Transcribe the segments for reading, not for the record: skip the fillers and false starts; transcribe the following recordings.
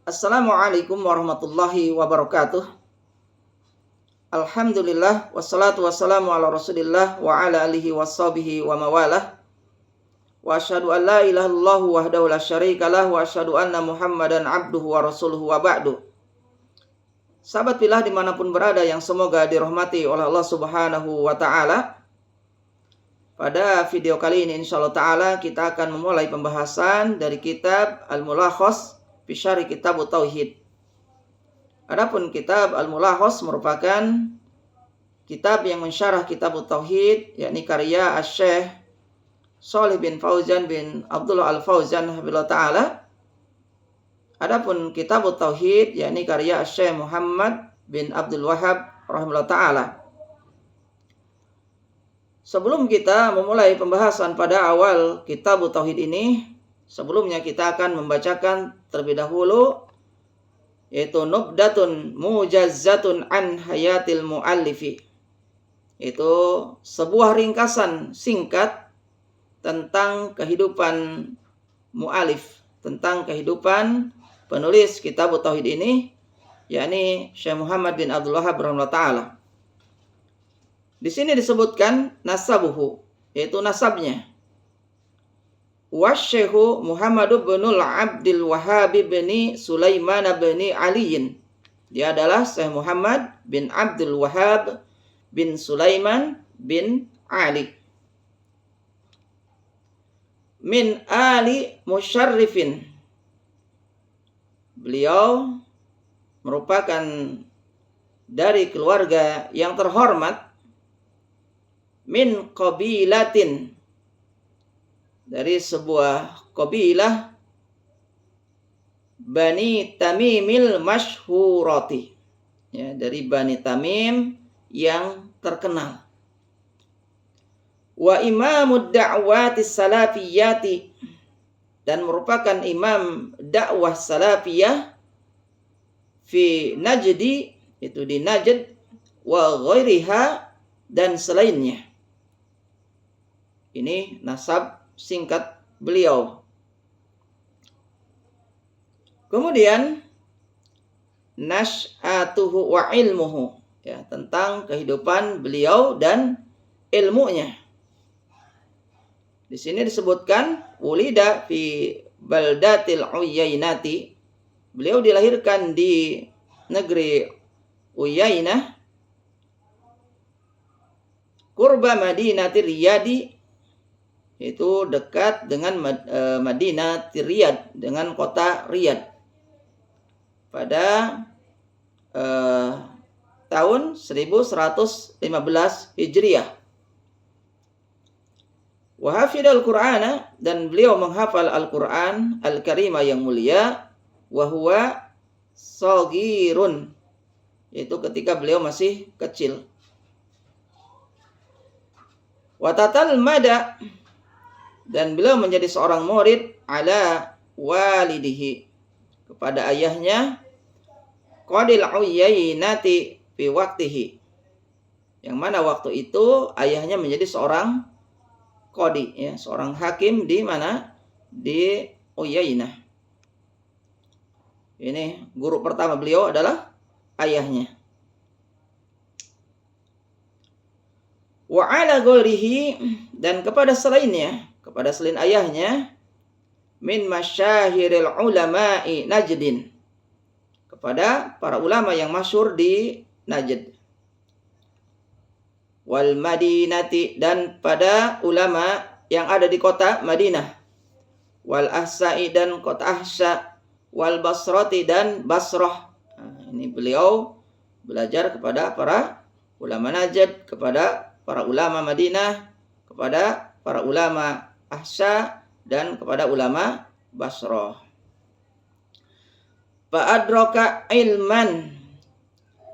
Assalamualaikum warahmatullahi wabarakatuh. Alhamdulillah wassalatu wassalamu ala Rasulillah wa ala alihi washabihi wa mawalah. Wa asyhadu an la ilaha illallah wahdahu la syarikalah wa asyhadu anna Muhammadan abduhu wa rasuluhu wa ba'du. Sahabat fillah dimanapun berada yang semoga dirahmati oleh Allah Subhanahu wa ta'ala. Pada video kali ini insyaallah ta'ala kita akan memulai pembahasan dari kitab Al-Mulakhas fi Syarh Kitab Tauhid. Adapun kitab Al-Mulakhas merupakan kitab yang mensyarah kitab Tauhid, yakni karya Asy-Syaikh Shalih bin Fauzan bin Abdullah Al-Fauzan hafizahullah ta'ala. Adapun kitab Tauhid yakni karya Asy-Syaikh Muhammad bin Abdul Wahhab rahimahullah ta'ala. Sebelum kita memulai pembahasan pada awal kitab Tauhid ini, sebelumnya kita akan membacakan terlebih dahulu yaitu nubdatun mujazzatun an hayatil muallifi. Itu sebuah ringkasan singkat tentang kehidupan mu'alif, tentang kehidupan penulis kitab Tauhid ini, yakni Syekh Muhammad bin Abdul Wahhab rahimahullah ta'ala. Di sini disebutkan nasabuhu, yaitu nasabnya. Wasyekhu Muhammad bin Abdul Wahhab bin Sulaiman bin Ali. Dia adalah Syekh Muhammad bin Abdul Wahhab bin Sulaiman bin Ali. Min ali musyarrifin. Beliau merupakan dari keluarga yang terhormat. Min qabilatin, dari sebuah qabilah Bani Tamimil masyhurati, ya, dari Bani Tamim yang terkenal. Wa imamud da'wati salafiyati, dan merupakan imam dakwah salafiyah fi Najdi, itu di Najd, wa ghairiha, dan selainnya. Ini nasab singkat beliau. Kemudian nash'atuhu wa ilmuhu, ya, tentang kehidupan beliau dan ilmunya. Di sini disebutkan wulida fi baldatil Uyainati. Beliau dilahirkan di negeri Uyainah, qurba Madinati Riyadi, itu dekat dengan Madinah Riyadh, dengan kota Riyadh, pada tahun 1115 Hijriah. Wa hafidhal Qur'ana, dan beliau menghafal Al-Qur'an Al-Karimah yang mulia, wa huwa shaghirun, itu ketika beliau masih kecil. Wa tatalmada, dan beliau menjadi seorang murid ala walidihi, kepada ayahnya, qadil Uyainati fi waqtihi, yang mana waktu itu ayahnya menjadi seorang qadi, ya, seorang hakim di mana? Di Uyainah. Ini guru pertama beliau adalah ayahnya. Wa ala ghairihi, dan kepada selainnya, kepada selain ayahnya, min masyahiril ulama'i Najdin, kepada para ulama yang masyhur di Najd. Wal Madinati, dan pada ulama yang ada di kota Madinah. Wal Ahsa'i, dan kota Ahsa. Wal Basrati, dan Basrah. Nah, ini beliau belajar kepada para ulama Najd, kepada para ulama Madinah, kepada para ulama Ahsa, dan kepada ulama Basrah. Fa'adraka ilman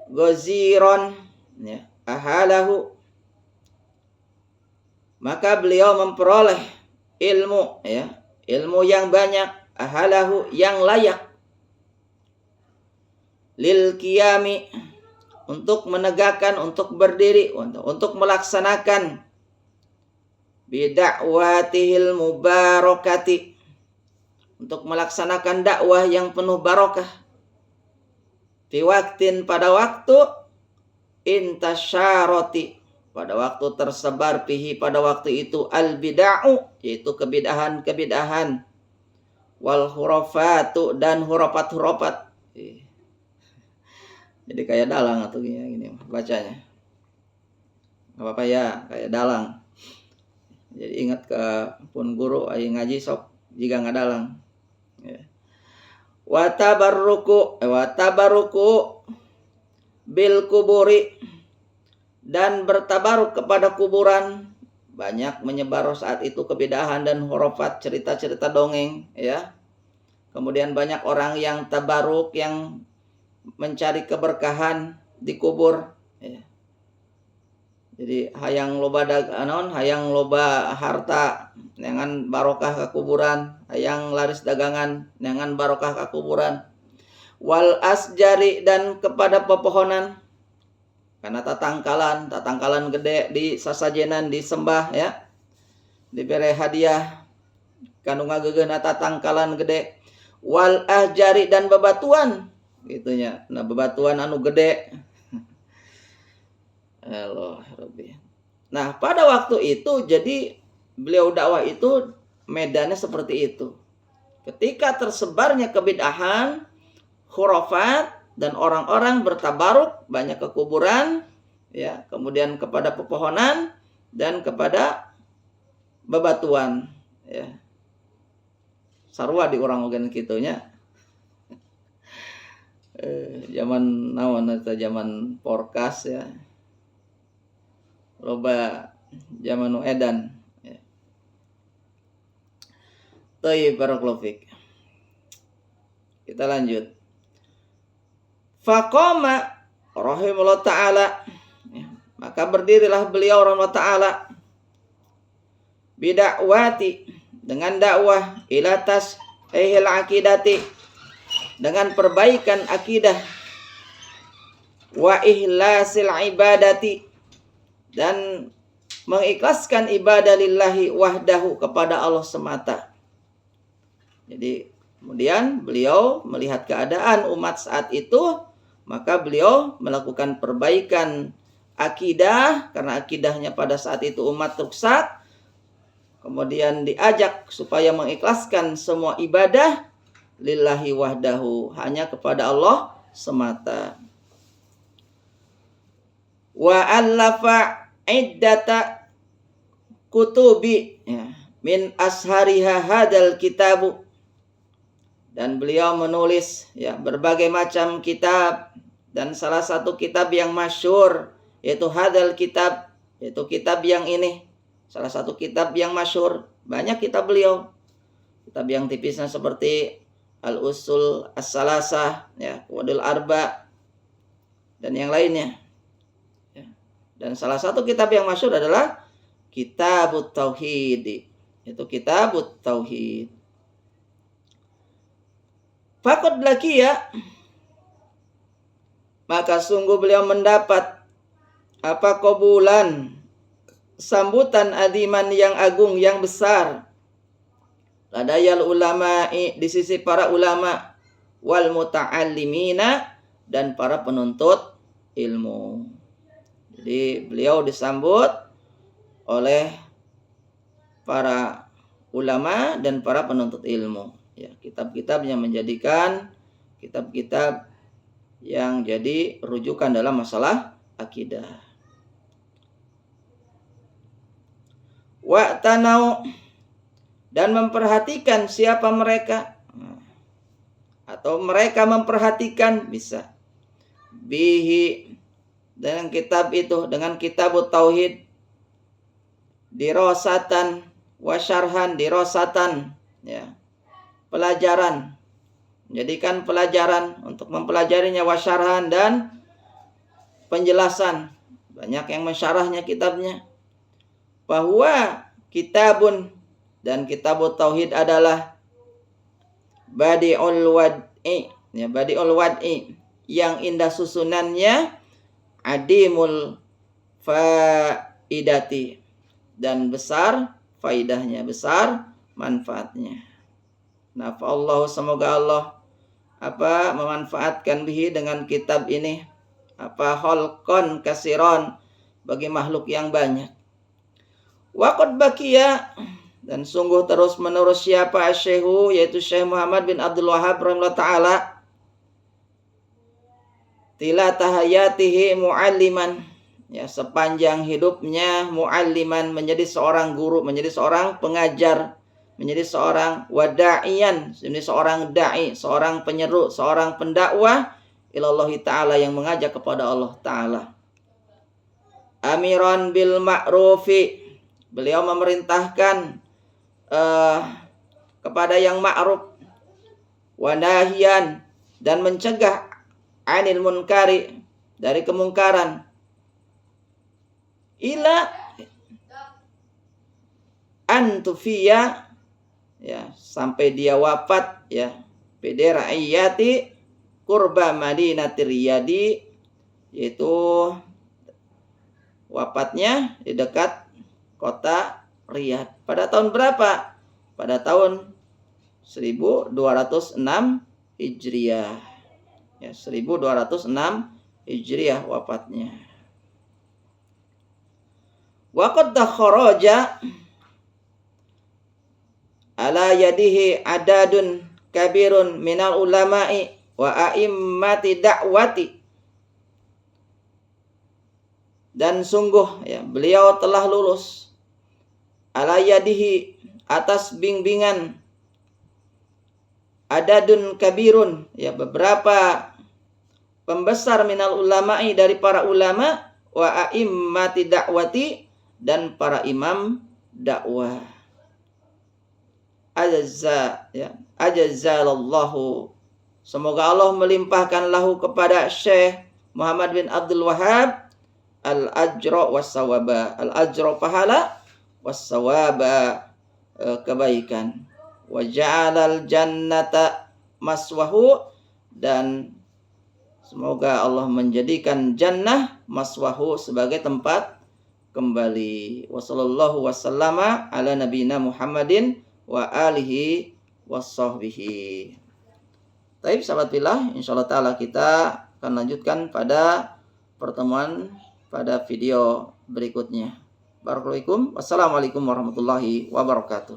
ghaziran, ya, ahalahu, maka beliau memperoleh ilmu, ya, ilmu yang banyak, ahalahu, yang layak, lil qiyami, untuk menegakkan, untuk berdiri, untuk melaksanakan bidakwatihil mubarakati, untuk melaksanakan dakwah yang penuh barokah. Fi waktin, pada waktu, intasyarati, pada waktu tersebar pihi, pada waktu itu, al bid'u, yaitu kebid'ahan, wal hurafatu, dan hurafat. Jadi kayak dalang atau gini bacanya. Gak apa-apa ya, kayak dalang. Jadi ingat ke pun guru ayo ngaji sok jika ngadalang. Ya. Wa tabarruku bil kuburi, dan bertabaruk kepada kuburan. Banyak menyebar saat itu kebidahan dan hurafat, cerita-cerita dongeng, ya. Kemudian banyak orang yang tabaruk, yang mencari keberkahan di kubur, ya. Jadi hayang loba hayang loba harta dengan barokah ke kuburan, hayang laris dagangan dengan barokah ke kuburan. Wal asjari, dan kepada pepohonan, karena tatangkalan gede di sasajenan disembah, ya, diberi hadiah kanu ngagegeuna tatangkalan gede. Wal ahjari, dan bebatuan gitunya, nah bebatuan anu gede. Allah Rabbi. Nah, pada waktu itu jadi beliau dakwah itu medannya seperti itu. Ketika tersebarnya kebid'ahan, khurafat, dan orang-orang bertabaruk banyak ke kuburan, ya, kemudian kepada pepohonan dan kepada bebatuan, ya. Sarua di orang ogen kitunya. Zaman naon eta, zaman porkas, ya. Loba zaman nu edan, ya. Thayyib, barakallahu fik. Kita lanjut. Faqama rahimahullah ta'ala, ya, maka berdirilah beliau rahimahullah ta'ala bidakwati, dengan dakwah, ila tasihil akidati, dengan perbaikan akidah, wa ihlasil ibadati, dan mengikhlaskan ibadah lillahi wahdahu, kepada Allah semata. Jadi kemudian beliau melihat keadaan umat saat itu, maka beliau melakukan perbaikan akidah, karena akidahnya pada saat itu umat rusak. Kemudian diajak supaya mengikhlaskan semua ibadah lillahi wahdahu, hanya kepada Allah semata. Wa allafa iddata kutubi, ya, min ashariha hadal kitabu, dan beliau menulis, ya, berbagai macam kitab, dan salah satu kitab yang masyhur yaitu hadal kitab, yaitu kitab yang ini, salah satu kitab yang masyhur. Banyak kitab beliau, kitab yang tipisnya seperti Al-Usul As-Salasah, ya, Wadul Arba, dan yang lainnya. Dan salah satu kitab yang masyhur adalah Kitabut Tauhid, itu Kitabut Tauhid. Faqad laqiya, maka sungguh beliau mendapat apa qabulan, sambutan adiman yang agung, yang besar, ladayal ulama'i, di sisi para ulama, wal muta'allimina, dan para penuntut ilmu. Jadi beliau disambut oleh para ulama dan para penuntut ilmu, ya, kitab-kitab yang menjadikan kitab-kitab yang jadi rujukan dalam masalah akidah. Wa tanau, dan memperhatikan siapa mereka, atau mereka memperhatikan, bisa bihi, dengan kitab itu, dengan Kitabut Tauhid, dirosatan wa syarhan, dirosatan, ya, pelajaran, menjadikan pelajaran untuk mempelajarinya, wa syarhan, dan penjelasan. Banyak yang mensyarahnya kitabnya. Bahwa kitabun, dan Kitabut Tauhid adalah badi'ul wad'i, ya, badi'ul wad'i, yang indah susunannya, adimul faidati, dan besar faidahnya, besar manfaatnya. Nafa'allahu, semoga Allah memanfaatkan bihi dengan kitab ini khalqan kasiron, bagi makhluk yang banyak. Waqad baqiya, dan sungguh terus menerus siapa Syekhu, yaitu Syekh Muhammad bin Abdul Wahhab rahimahullah ta'ala, tilatah hayatihi mu'alliman, ya, sepanjang hidupnya mu'alliman, menjadi seorang guru, menjadi seorang pengajar, menjadi seorang wada'iyan, menjadi seorang da'i, seorang penyeru, seorang pendakwah ilallahi ta'ala, yang mengajak kepada Allah ta'ala. Amiran bil ma'rufi, beliau memerintahkan kepada yang ma'ruf, wa nahiyan, dan mencegah anil munkari, dari kemungkaran, ila antufiya, ya, sampai dia wafat, ya, bidira'iyati qurba madinatir riyadi, yaitu wafatnya di dekat kota Riyadh. Pada tahun berapa? Pada tahun 1206 Hijriah. Ya, 1206 Hijriah wafatnya. Waqad kharaja ala yadihi adadun kabirun minal ulama'i wa a'immati da'wati. Dan sungguh, ya, beliau telah lulus ala yadihi, atas bimbingan, adadun kabirun, ya, beberapa pembesar minal ulama'i, dari para ulama, wa a'immati da'wati, dan para imam dakwah. Ajazalallahu, semoga Allah melimpahkan lahu kepada Syekh Muhammad bin Abdul Wahhab al-ajra was-sawaba, al-ajra pahala, was-sawaba kebaikan, wa ja'alal jannata maswahu, dan semoga Allah menjadikan jannah maswahu sebagai tempat kembali. Wa sallallahu wasallama ala nabiyina Muhammadin wa alihi wassahbihi. Baik, sahabat fillah, insyaallah taala kita akan lanjutkan pada pertemuan pada video berikutnya. Barakallahu fikum. Wassalamualaikum warahmatullahi wabarakatuh.